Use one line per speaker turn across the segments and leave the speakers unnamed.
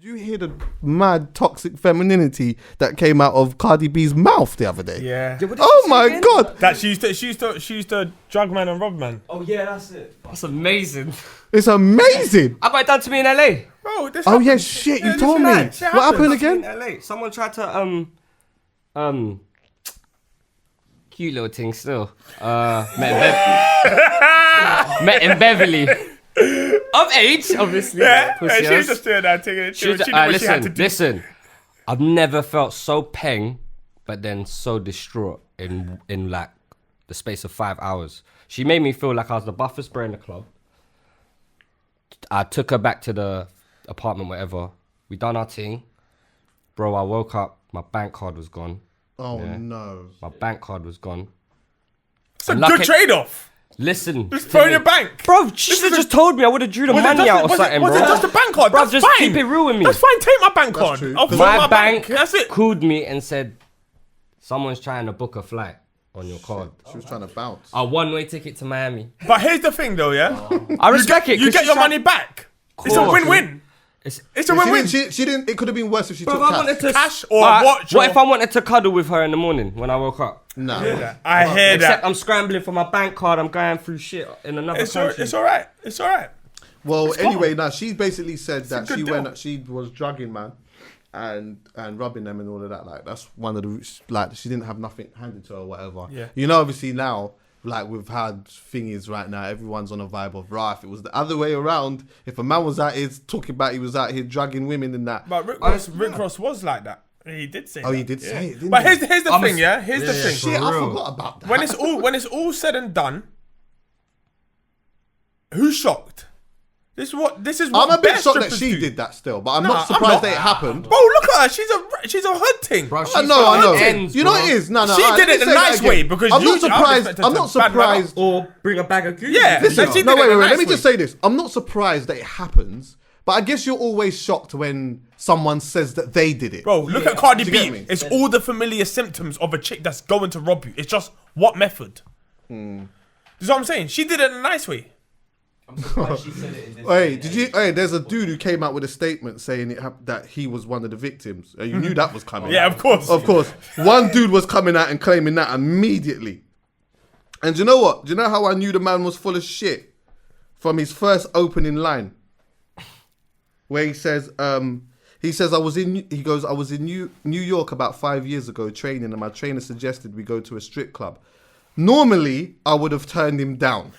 Did you hear the mad toxic femininity that came out of Cardi B's mouth the other day?
Yeah.
Oh my God.
That she used to drug man and rob man.
Oh yeah, that's it. That's amazing.
It's amazing.
I got it done to me in LA.
Bro, this
Oh
happened.
yeah, shit. You
this
told
is
me.
nice. Shit
What happened
happens.
again?
In LA, someone tried to cute little thing still. Met in Beverly. Of age, obviously.
Yeah,
Pussy
she was
ass.
just doing that thing. She knew what she had to do.
Listen. I've never felt so peng, but then so distraught in like the space of 5 hours. She made me feel like I was the buffer spray in the club. I took her back to the apartment, whatever. We done our thing. Bro, I woke up, my bank card was gone.
Oh no.
My bank card was gone.
It's a good trade-off.
Listen.
Just throw in your bank.
Bro, she should have just told me. I would have drew the money out or something, bro.
Was it just a bank card?
Bro,
That's
just
fine.
keep it real with me.
That's fine. Take my bank card.
true.
I'll put
My bank
That's it.
called me and said, someone's trying to book a flight on your card.
She was trying to bounce.
A one-way ticket to Miami.
But here's the thing, though, yeah.
I respect it.
You get your money back. It's a win-win. It's a win-win.
She didn't. It could have been worse if she
Bro,
took
I
cash.
wanted to
Cash or watch.
What if I wanted to cuddle with her in the morning when I woke up?
No.
I hear
Except
that.
I'm scrambling for my bank card. I'm going through shit in another country.
It's all right. It's all right.
Well, anyway, now she basically said that
a good
she was drugging man, and robbing them and all of that. Like that's one of the like she didn't have nothing handed to her or whatever.
Yeah.
You know, obviously now. Like we've had thingies right now, everyone's on a vibe of rah. If it was the other way around, if a man was out here talking about he was out here drugging women and that.
But Rick Ross was like that. He did say.
Oh,
that.
he did say it, didn't
But
he?
here's the thing, yeah. Here's the thing.
Shit, I forgot about that.
When it's all said and done, who's shocked? This is what
I'm a bit
best
shocked that
strippers
she
do.
did that still, but I'm
Nah,
not
I'm
surprised
not.
that it happened.
Bro, look at her. She's a hood thing.
Bro,
I know.
Ends,
You know
bro.
what it is? No.
She
alright,
did
let
it
me
the
say that
nice
again.
way because
I'm not
usually I would
surprised.
expect her
I'm
to
not
bad man up.
surprised.
Or bring a bag of goodies.
Yeah,
Listen,
like she
no,
did it
wait.
the
Let
nice
me just
way.
say this. I'm not surprised that it happens, but I guess you're always shocked when someone says that they did it.
Bro, look at Cardi
Do you get
B.
me?
It's all the familiar symptoms of a chick that's going to rob you. It's just what method. This is what I'm saying. She did it in a nice way.
I'm surprised she said it in this
Hey, did you? Hey, there's a dude who came out with a statement saying that he was one of the victims. You knew that was coming.
Yeah, of course.
Of course. One dude was coming out and claiming that immediately. And do you know what? Do you know how I knew the man was full of shit? From his first opening line. Where he says, I was in New York about 5 years ago training, and my trainer suggested we go to a strip club. Normally, I would have turned him down.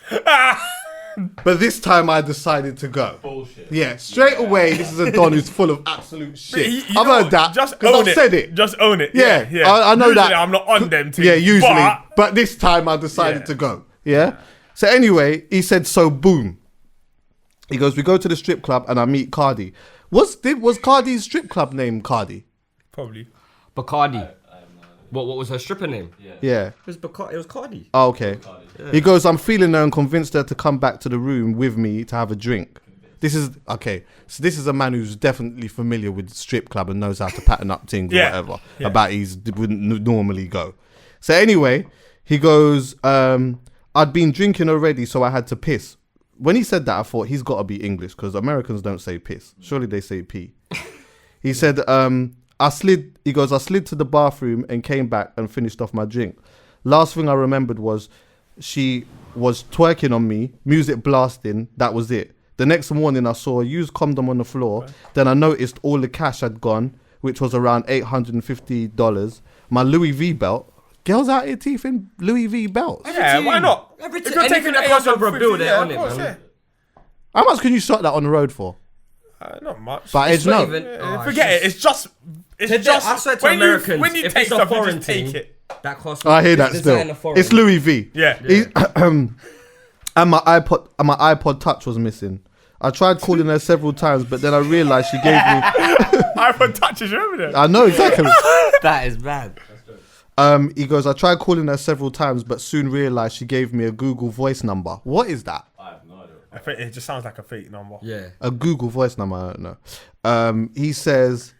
But this time I decided to go.
Bullshit.
Yeah, straight away, this is a Don who's full of absolute shit.
You
I've
know,
heard that
just
because
own
I've
it.
said it.
Just own it.
Yeah,
Yeah.
I know
Usually
that.
I'm not on them things.
Yeah, usually.
But
But this time I decided
Yeah.
to go. Yeah? So anyway, he said, so boom. He goes, we go to the strip club and I meet Cardi. Was Cardi's strip club named Cardi?
probably.
Bacardi. What was her stripper name?
Yeah.
It was Cardi.
Oh, okay. He goes, I'm feeling her and convinced her to come back to the room with me to have a drink. This is, okay, so this is a man who's definitely familiar with the strip club and knows how to pattern up things or whatever.
Yeah.
About wouldn't normally go. So anyway, he goes, I'd been drinking already, so I had to piss. When he said that, I thought he's got to be English because Americans don't say piss. Surely they say pee. He said, I slid to the bathroom and came back and finished off my drink. Last thing I remembered was she was twerking on me, music blasting, that was it. The next morning I saw a used condom on the floor. Then I noticed all the cash had gone, which was around $850. My Louis V belt. Girls out here teeth in Louis V belts.
Yeah, why not?
If
If you're taking
that costs over a bill, they're on it,
of course,
man.
How much can you shot that on the road for?
Not much.
But it's
not
no.
even-
Forget it. It's just.
I said to
when
Americans,
when you
if
take
it's a
stuff, you
foreign
just take
thing,
it.
that costs.
I hear that
it's
still.
designer foreign.
It's Louis V.
Yeah.
And my iPod Touch was missing. I tried calling her several times, but then I realized she gave me.
iPhone touches you over there.
I know exactly.
That is bad.
He goes, I tried calling her several times, but soon realized she gave me a Google Voice number. What is that?
I have no idea.
I think it just sounds like a fake number.
Yeah.
A Google Voice number, I don't know. He says,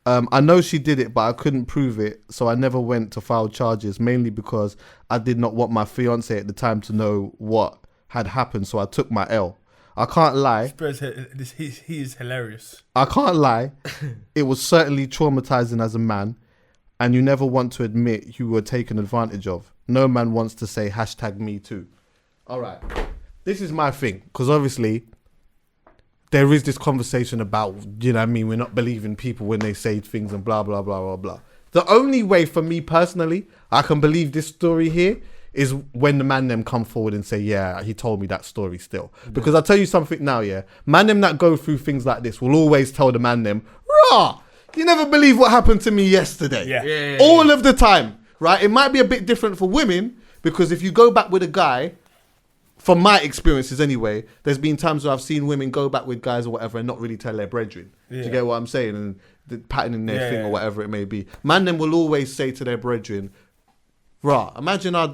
I know she did it, but I couldn't prove it, so I never went to file charges, mainly because I did not want my fiance at the time to know what had happened, so I took my L. I can't lie.
He is hilarious.
I can't lie. It was certainly traumatizing as a man, and you never want to admit you were taken advantage of. No man wants to say #me too. All right. This is my thing, because obviously there is this conversation about, you know what I mean, we're not believing people when they say things and blah, blah, blah, blah, blah. The only way for me personally, I can believe this story here is when the man them come forward and say, yeah, he told me that story still. Because I'll tell you something now, yeah. Man them that go through things like this will always tell the man them, rah, you never believe what happened to me yesterday.
Yeah.
All of the time, right? It might be a bit different for women, because if you go back with a guy, from my experiences anyway, there's been times where I've seen women go back with guys or whatever and not really tell their brethren. Do you get what I'm saying? And the patterning their thing or whatever it may be. Man them will always say to their brethren, rah, imagine I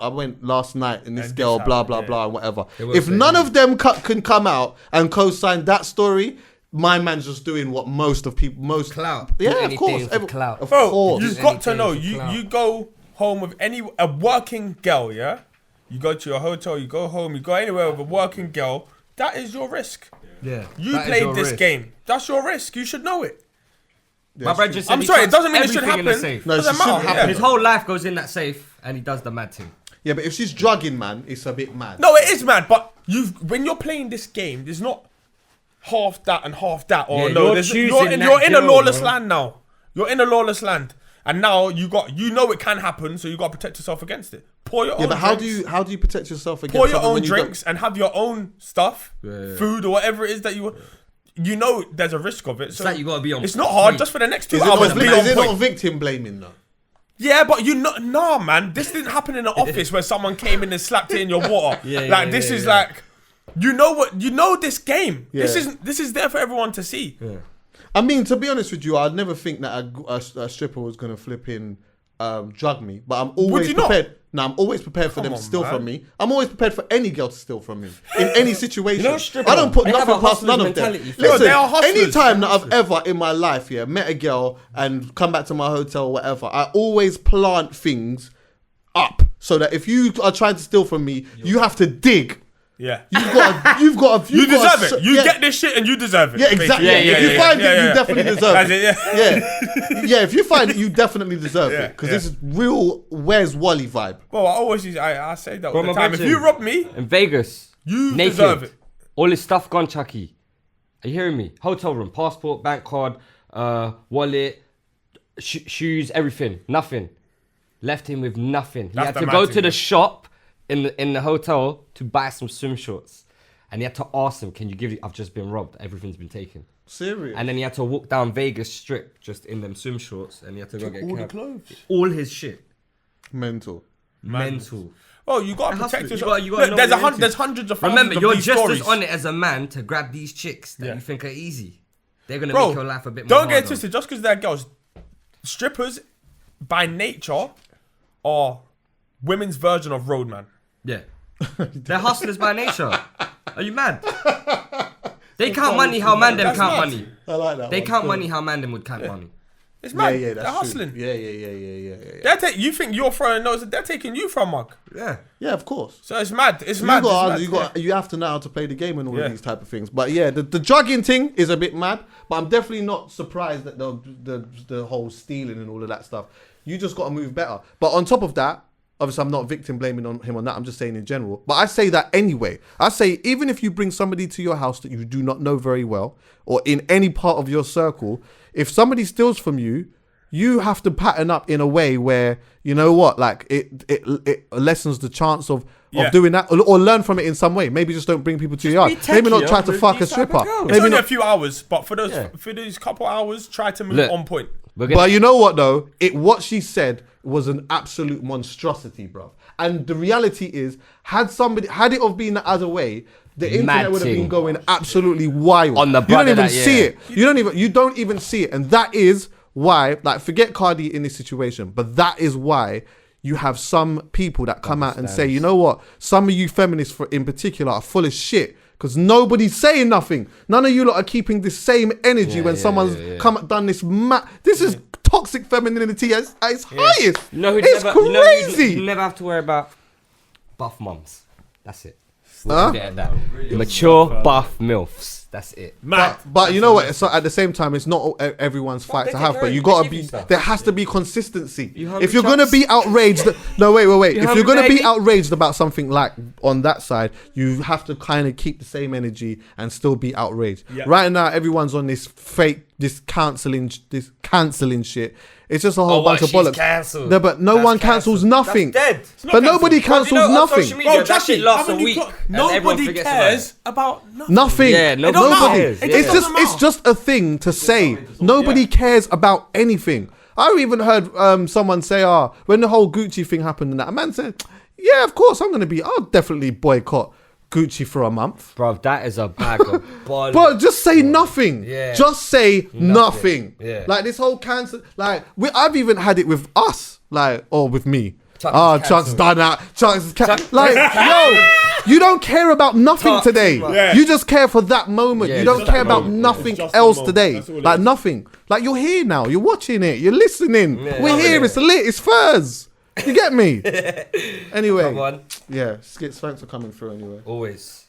went last night and this girl, blah, blah, blah, and whatever. If none of them can come out and co-sign that story, my man's just doing what most
clout.
Yeah, of course.
Clout.
Of
Bro,
course.
you've got to know, you go home with a working girl, yeah? You go to your hotel, you go home, you go anywhere with a working girl, that is your risk.
Yeah.
You played this game. That's your risk. You should know it.
My brother just said
I'm sorry, it doesn't mean it should
everything in the
happen.
safe.
No, it
Doesn't
should
matter.
happen.
His whole life goes in that safe, and he does the mad thing.
Yeah, but if she's drugging, man, it's a bit mad.
No, it is mad, but when you're playing this game, there's not half that and half that. Or
Yeah,
no,
you're choosing
you're
that
in a
girl,
lawless
bro.
land now. You're in a lawless land. And now you know it can happen, so you got to protect yourself against it. Pour your own
But how
drinks.
do you protect yourself against
Pour your
something
own
when you
drinks and have your own stuff, food or whatever it is that you want. You know there's a risk of it. So
It's like you gotta be on
It's not hard.
point.
Just for the next 2
Is
hours, be on
it not
point.
victim blaming though?
Yeah, but nah, man. This didn't happen in the office where someone came in and slapped it in your water. This is like, you know this game.
Yeah.
This is there for everyone to see.
Yeah. I mean, to be honest with you, I'd never think that a stripper was gonna flip in. Drug me, but I'm always prepared. No, I'm always prepared for them to steal from me. I'm always prepared for any girl to steal from me in any situation. I don't put nothing past none of them. Listen,
they are hustlers.
any time that I've ever in my life, met a girl and come back to my hotel or whatever, I always plant things up so that if you are trying to steal from me, you have to dig.
Yeah.
You've got
You deserve it. You get this shit and you deserve it.
Yeah, exactly. If you find it, you definitely deserve it.
That's it,
Yeah, if you find it, you definitely deserve it. Because this is real Where's Wally vibe.
Well, I say that all the
Bro,
time. If
imagine
you rob me,
in Vegas,
you
naked,
deserve it.
all his stuff gone, Chucky. Are you hearing me? Hotel room, passport, bank card, wallet, shoes, everything, nothing. Left him with nothing. He
That's
had
the
to
mad
go
thing,
to the
bro.
shop in the hotel to buy some swim shorts, and he had to ask them, "Can you give me? I've just been robbed. Everything's been taken."
Serious.
And then he had to walk down Vegas Strip just in them swim shorts, and he had to go get
all the
cab.
clothes.
All his shit.
Mental.
Mental.
Well, you gotta
It has
protect
to be.
yourself.
You gotta know
Look,
what you're into.
there's hundreds of thousands
Remember,
of
you're
these
just
stories.
as on it as a man to grab these chicks that you think are easy. They're gonna
Bro,
make your life a bit more
don't get
harder.
twisted. Just because they're girls, strippers by nature are women's version of roadman.
Yeah. They're hustlers by nature. Are you mad? They count money how man them
That's
count
mad.
money.
I like that.
They
one.
count money how man them would count money.
It's mad.
Yeah, that's
they're hustling.
true. Yeah.
You think you're throwing those? They're taking you from mug.
Yeah.
Yeah, of course.
So it's mad. It's mad.
You have to know how to play the game and all of these type of things. But yeah, the drugging thing is a bit mad. But I'm definitely not surprised that the whole stealing and all of that stuff. You just got to move better. But on top of that, obviously I'm not victim blaming on him on that. I'm just saying in general. But I say that anyway. I say even if you bring somebody to your house that you do not know very well, or in any part of your circle, if somebody steals from you, you have to pattern up in a way where, you know what, like it lessens the chance of doing that, or learn from it in some way. Maybe just don't bring people to your yard. Maybe not try to fuck a stripper.
It's
Maybe
only
not.
a few hours, but for these couple hours, try to move on point.
But you know what though? What she said was an absolute monstrosity, bro. And the reality is, had it have been the other way, the internet would have been going absolutely wild.
On the
you don't
brother
even
that,
see it. You don't even see it. And that is why, like, forget Cardi in this situation, but that is why you have some people that come out and say, you know what, some of you feminists in particular are full of shit. Because nobody's saying nothing. None of you lot are keeping the same energy when someone's done this. This is toxic femininity at its highest.
You know who'd
it's crazy.
You never have to worry about buff mums. That's it.
Huh?
Get that. Mature buff milfs. That's it.
Mad.
But you know what? So at the same time, it's not everyone's fight
they
to
take
have.
care
But
of
you
you,
gotta
they give
be.
you stuff.
There has to be consistency.
hungry,
If you're gonna
Chucks?
be outraged, no wait. If you're
hungry,
gonna be
baby?
outraged about something like on that side, you have to kind of keep the same energy and still be outraged.
Yeah.
Right now, everyone's on this fake, this canceling shit. It's just a whole bunch of bollocks.
Cancelled.
No, but no
That's
one cancels
cancelled.
nothing.
That's dead.
But nobody cancels nothing.
Media, that shit lasts a week. and everyone
Nobody
forgets
cares
about
about nothing.
Nothing.
Yeah,
don't
nobody.
matter. It
It's
just
just
doesn't
it's just a thing to say. Nobody
Yeah.
cares about anything. I even heard someone say, when the whole Gucci thing happened and that, a man said, yeah, of course I'll definitely boycott Gucci for a month.
Bruv, that is a bag of bollocks.
But just say nothing.
Yeah.
Just say nothing.
Yeah.
Like this whole cancer. Like I've even had it with us. Like or with me.
Chuck's
Chuck's
cancelled.
done that. Chuck's like yo. You don't care about nothing
Chuck's,
today.
man.
Yeah.
You just care for that moment.
Yeah,
you don't
just
care
that
about
moment.
nothing
It's just that
else
moment.
today.
That's all it
Like
is.
nothing. Like you're here now. You're watching it. You're listening.
Yeah.
We're here. It's lit. It's furs. You get me? Anyway.
Come on.
Yeah. Skits. Thanks for coming through. Anyway.
Always.